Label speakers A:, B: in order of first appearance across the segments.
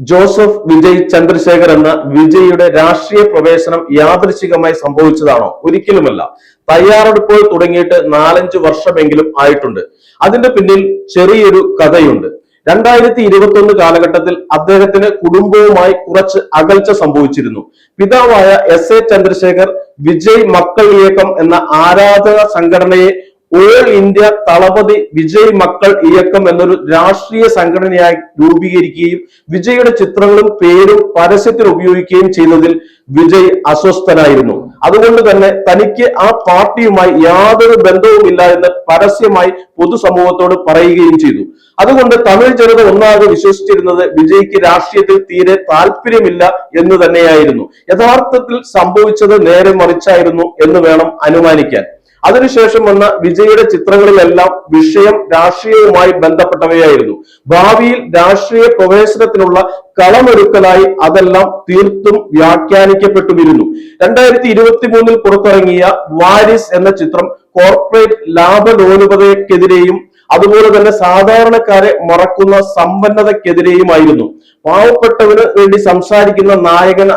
A: Joseph Vijay Chandrasekhar എന്ന വിജയിയുടെ രാഷ്ട്രീയ പ്രവേശനം യാദൃശികമായി സംഭവിച്ചതാണോ? ഒരിക്കലുമല്ല. തയ്യാറെടുപ്പുകൾ തുടങ്ങിയിട്ട് 4-5 വർഷമെങ്കിലും ആയിട്ടുണ്ട്. അതിന്റെ പിന്നിൽ ചെറിയൊരു കഥയുണ്ട്. 2021 കാലഘട്ടത്തിൽ അദ്ദേഹത്തിന് കുടുംബവുമായി കുറച്ച് അകൽച്ച സംഭവിച്ചിരുന്നു. പിതാവായ എസ് എ ചന്ദ്രശേഖർ വിജയ് മക്കൾ ഇയക്കം എന്ന ആരാധക സംഘടനയെ ഓൾ ഇന്ത്യ തളപതി വിജയ് മക്കൾ ഇയക്കം എന്നൊരു രാഷ്ട്രീയ സംഘടനയായി രൂപീകരിക്കുകയും വിജയുടെ ചിത്രങ്ങളും പേരും പരസ്യത്തിൽ ഉപയോഗിക്കുകയും ചെയ്യുന്നതിൽ വിജയ് അസ്വസ്ഥനായിരുന്നു. അതുകൊണ്ട് തന്നെ തനിക്ക് ആ പാർട്ടിയുമായി യാതൊരു ബന്ധവുമില്ല എന്ന് പരസ്യമായി പൊതുസമൂഹത്തോട് പറയുകയും ചെയ്തു. അതുകൊണ്ട് തമിഴ് ജനത ഒന്നാകെ വിശ്വസിച്ചിരുന്നത് വിജയ്ക്ക് രാഷ്ട്രീയത്തിൽ തീരെ താല്പര്യമില്ല എന്ന് തന്നെയായിരുന്നു. യഥാർത്ഥത്തിൽ സംഭവിച്ചത് നേരെ മറിച്ചായിരുന്നു എന്ന് വേണം അനുമാനിക്കാൻ. അതിനുശേഷം വന്ന വിജയുടെ ചിത്രങ്ങളിലെല്ലാം വിഷയം രാഷ്ട്രീയവുമായി ബന്ധപ്പെട്ടവയായിരുന്നു. ഭാവിയിൽ രാഷ്ട്രീയ പ്രവേശനത്തിനുള്ള കളമൊരുക്കലായി അതെല്ലാം തീർത്തും വ്യാഖ്യാനിക്കപ്പെട്ടുവരുന്നു. 2023 പുറത്തിറങ്ങിയ വാരിസ് എന്ന ചിത്രം കോർപ്പറേറ്റ് ലാഭലോലുപതയ്ക്കെതിരെയും അതുപോലെ തന്നെ സാധാരണക്കാരെ മറക്കുന്ന സമ്പന്നതയ്ക്കെതിരെയുമായിരുന്നു. പാവപ്പെട്ടവന് വേണ്ടി സംസാരിക്കുന്ന നായകൻ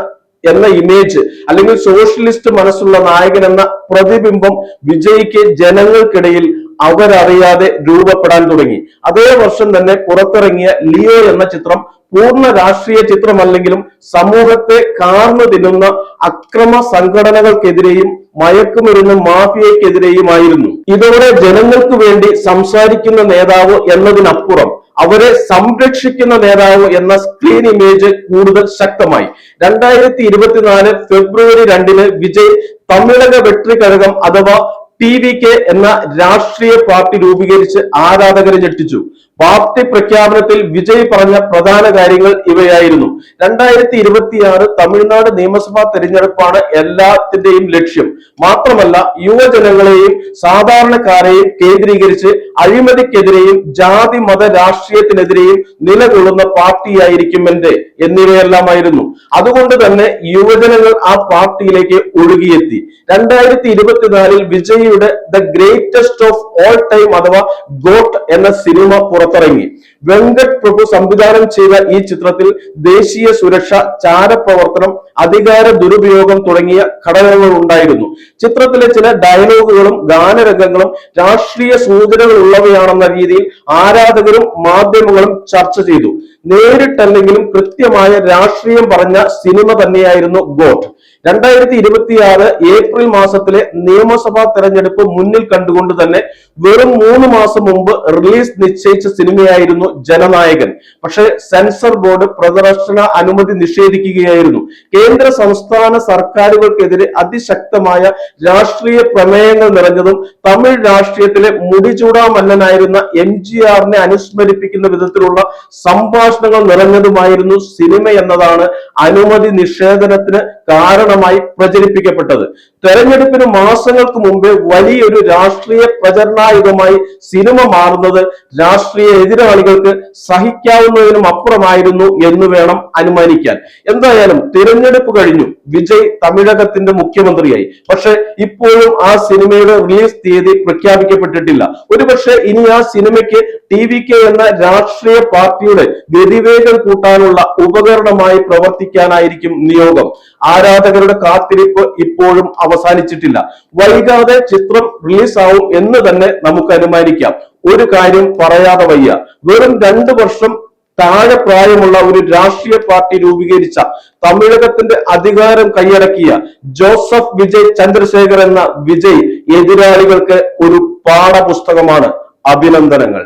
A: എന്ന ഇമേജ് അല്ലെങ്കിൽ സോഷ്യലിസ്റ്റ് മനസ്സുള്ള നായകൻ എന്ന പ്രതിബിംബം വിജയ്ക്ക് ജനങ്ങൾക്കിടയിൽ അവരറിയാതെ രൂപപ്പെടാൻ തുടങ്ങി. അതേ വർഷം തന്നെ പുറത്തിറങ്ങിയ ലിയോ എന്ന ചിത്രം പൂർണ്ണ രാഷ്ട്രീയ ചിത്രമല്ലെങ്കിലും സമൂഹത്തെ കാർന്നു തിന്നുന്ന അക്രമ സംഘടനകൾക്കെതിരെയും മയക്കുമരുന്ന് മാഫിയക്കെതിരെയുമായിരുന്നു. ഇതോടെ ജനങ്ങൾക്ക് വേണ്ടി സംസാരിക്കുന്ന നേതാവ് എന്നതിനപ്പുറം അവരെ സംരക്ഷിക്കുന്ന നേതാവ് എന്ന സ്ക്രീൻ ഇമേജ് കൂടുതൽ ശക്തമായി. 2024 ഫെബ്രുവരി 2 വിജയ് തമിഴക വെട്രി കഴകം അഥവാ TVK എന്ന രാഷ്ട്രീയ പാർട്ടി രൂപീകരിച്ച് ആരാധകരെ ഞെട്ടിച്ചു. പാർട്ടി പ്രഖ്യാപനത്തിൽ വിജയ് പറഞ്ഞ പ്രധാന കാര്യങ്ങൾ ഇവയായിരുന്നു. 2026 തമിഴ്നാട് നിയമസഭാ തെരഞ്ഞെടുപ്പാണ് എല്ലാത്തിന്റെയും ലക്ഷ്യം. മാത്രമല്ല യുവജനങ്ങളെയും സാധാരണക്കാരെയും കേന്ദ്രീകരിച്ച് അഴിമതിക്കെതിരെയും ജാതി മത രാഷ്ട്രീയത്തിനെതിരെയും നിലകൊള്ളുന്ന പാർട്ടിയായിരിക്കും എന്റെ എന്നിവയെല്ലാമായിരുന്നു. അതുകൊണ്ട് തന്നെ യുവജനങ്ങൾ ആ പാർട്ടിയിലേക്ക് ഒഴുകിയെത്തി. 2024 വിജയിയുടെ the greatest of all time അഥവാ ഗോട്ട് എന്ന സിനിമ പുറത്തിറങ്ങി. വെങ്കട് പ്രഭു സംവിധാനം ചെയ്ത ഈ ചിത്രത്തിൽ ദേശീയ സുരക്ഷ, ചാരപ്രവർത്തനം, അധികാര ദുരുപയോഗം തുടങ്ങിയ ഘടകങ്ങൾ ഉണ്ടായിരുന്നു. ചിത്രത്തിലെ ചില ഡയലോഗുകളും ഗാനരംഗങ്ങളും രാഷ്ട്രീയ സൂചനകൾ ഉള്ളവയാണെന്ന രീതിയിൽ ആരാധകരും മാധ്യമങ്ങളും ചർച്ച ചെയ്തു. നേരിട്ടല്ലെങ്കിലും കൃത്യമായ രാഷ്ട്രീയം പറഞ്ഞ സിനിമ തന്നെയായിരുന്നു ഗോട്ട്. 2026 ഏപ്രിൽ മാസത്തിലെ നിയമസഭാ തെരഞ്ഞെടുപ്പ് മുന്നിൽ കണ്ടുകൊണ്ട് തന്നെ വെറും 3 മാസം മുമ്പ് റിലീസ് നിശ്ചയിച്ച സിനിമയായിരുന്നു ജനനായകൻ. പക്ഷേ സെൻസർ ബോർഡ് പ്രദർശന അനുമതി നിഷേധിക്കുകയായിരുന്നു. കേന്ദ്ര സംസ്ഥാന സർക്കാരുകൾക്കെതിരെ അതിശക്തമായ രാഷ്ട്രീയ പ്രമേയങ്ങൾ നിറഞ്ഞതും തമിഴ് രാഷ്ട്രീയത്തിലെ മുടിചൂടാമല്ലനായിരുന്ന MGRനെ അനുസ്മരിപ്പിക്കുന്ന വിധത്തിലുള്ള സംഭാഷണങ്ങൾ നിറഞ്ഞതുമായിരുന്നു സിനിമ എന്നതാണ് അനുമതി നിഷേധനത്തിന് കാരണമായി പ്രചരിപ്പിക്കപ്പെട്ടത്. തെരഞ്ഞെടുപ്പിന് മാസങ്ങൾക്ക് മുമ്പേ വലിയൊരു രാഷ്ട്രീയ പ്രചരണായുധമായി സിനിമ മാറുന്നത് രാഷ്ട്രീയ എതിരാളികൾക്ക് സഹിക്കാവുന്നതിനും അപ്പുറമായിരുന്നു എന്ന് വേണം അനുമാനിക്കാൻ. എന്തായാലും തിരഞ്ഞെടുപ്പ് കഴിഞ്ഞു, വിജയ് തമിഴകത്തിന്റെ മുഖ്യമന്ത്രിയായി. പക്ഷെ ഇപ്പോഴും ആ സിനിമയുടെ റിലീസ് തീയതി പ്രഖ്യാപിക്കപ്പെട്ടിട്ടില്ല. ഒരുപക്ഷെ ഇനി ആ സിനിമയ്ക്ക് TVK എന്ന രാഷ്ട്രീയ പാർട്ടിയുടെ ഗതിവേഗം കൂട്ടാനുള്ള ഉപകരണമായി പ്രവർത്തിക്കാനായിരിക്കും നിയോഗം. ആരാധകരുടെ കാത്തിരിപ്പ് ഇപ്പോഴും അവസാനിച്ചിട്ടില്ല. വൈകാതെ ചിത്രം റിലീസാവും എന്ന് തന്നെ നമുക്ക് അനുമാനിക്കാം. ഒരു കാര്യം പറയാതെ വയ്യ, വെറും 2 വർഷം താഴെ പ്രായമുള്ള ഒരു രാഷ്ട്രീയ പാർട്ടി രൂപീകരിച്ച തമിഴകത്തിന്റെ അധികാരം കൈയടക്കിയ ജോസഫ് വിജയ് ചന്ദ്രശേഖർ എന്ന വിജയ് എതിരാളികൾക്ക് ഒരു പാഠപുസ്തകമാണ്. അഭിനന്ദനങ്ങൾ.